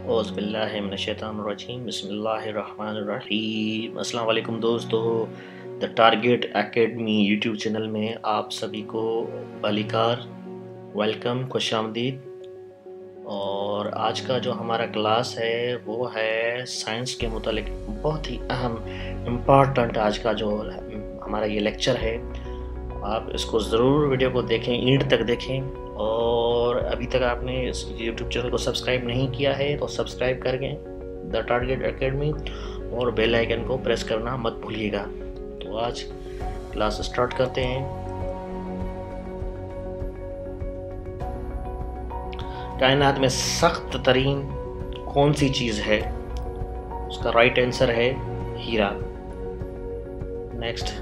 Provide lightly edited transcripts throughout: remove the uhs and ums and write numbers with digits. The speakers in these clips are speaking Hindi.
औज़ुबिल्लाहिमिनश्शैतानिर्रजीम बिस्मिल्लाहिर्रहमानिर्रहीम। अस्सलाम वालेकुम दोस्तों, the target academy YouTube channel में आप सभी को बालिकार वेलकम, खुशामदीद। और आज का जो हमारा क्लास है वो है साइंस के मुतालिक बहुत ही अहम इम्पॉर्टेंट आज का जो हमारा ये लेक्चर है। आप इसको ज़रूर वीडियो को देखें, एंड तक देखें। और अभी तक आपने इस यूट्यूब चैनल को सब्सक्राइब नहीं किया है तो सब्सक्राइब करके द टारगेट एकेडमी और बेल आइकन को प्रेस करना मत भूलिएगा। तो आज क्लास स्टार्ट करते हैं। कायनात में सख्त तरीन कौन सी चीज़ है? उसका राइट आंसर है हीरा। नेक्स्ट,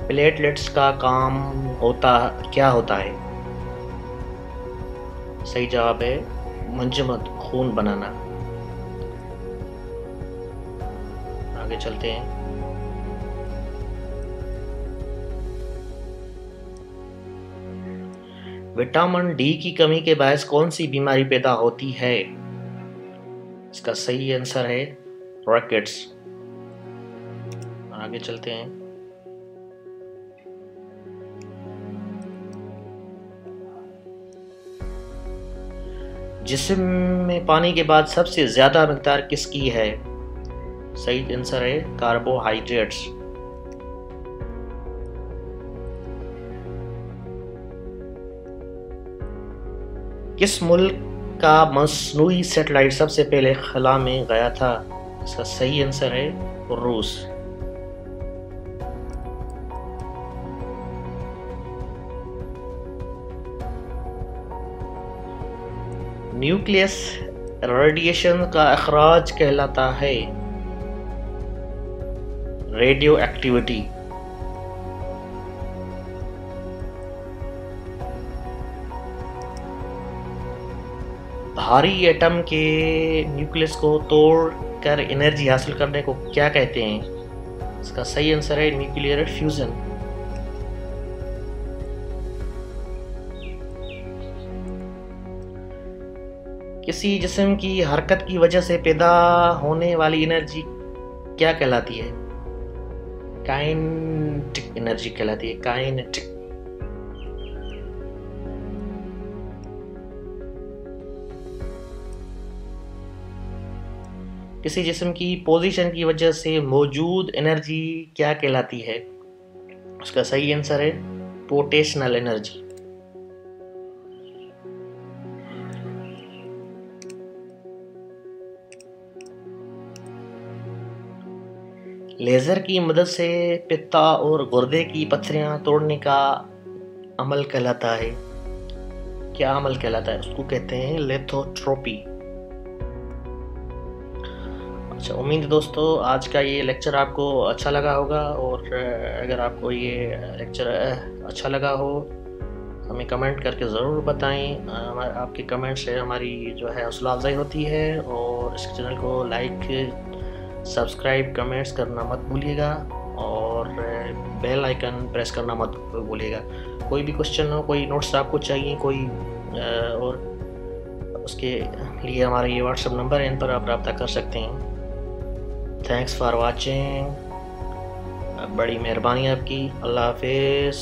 प्लेटलेट्स का काम क्या होता है? सही जवाब है मंजमद, खून बनाना। आगे चलते हैं। विटामिन डी की कमी के बायस कौन सी बीमारी पैदा होती है? इसका सही आंसर है रैकेट्स। आगे चलते हैं। जिस्म में पानी के बाद सबसे ज्यादा मिकदार किसकी है? सही आंसर है कार्बोहाइड्रेट्स। किस मुल्क का मसनूई सैटेलाइट सबसे पहले खला में गया था? इसका सही आंसर है रूस। न्यूक्लियस रेडिएशन का अखराज कहलाता है रेडियो एक्टिविटी। भारी एटम के न्यूक्लियस को तोड़कर एनर्जी हासिल करने को क्या कहते हैं? इसका सही आंसर है न्यूक्लियर फ्यूजन। किसी जिस्म की हरकत की वजह से पैदा होने वाली एनर्जी क्या कहलाती है? काइनेटिक एनर्जी कहलाती है, काइनेटिक। किसी जिस्म की पोजीशन की वजह से मौजूद एनर्जी क्या कहलाती है? उसका सही आंसर है पोटेंशियल एनर्जी। लेज़र की मदद से पित्ता और गुर्दे की पथरियां तोड़ने का अमल कहलाता है, क्या अमल कहलाता है? उसको कहते हैं लिथोट्रोपी। अच्छा, उम्मीद है दोस्तों आज का ये लेक्चर आपको अच्छा लगा होगा। और अगर आपको ये लेक्चर अच्छा लगा हो हमें कमेंट करके ज़रूर बताएं। आपके कमेंट से हमारी जो है हौसला अफजाई होती है। और इस चैनल को लाइक, सब्सक्राइब, कमेंट्स करना मत भूलिएगा और बेल आइकन प्रेस करना मत भूलिएगा। कोई भी क्वेश्चन हो, कोई नोट्स आपको चाहिए, कोई और उसके लिए हमारा ये व्हाट्सएप नंबर है, इन पर आप रब्ता कर सकते हैं। थैंक्स फॉर वाचिंग, बड़ी मेहरबानी आपकी। अल्लाह हाफिज़।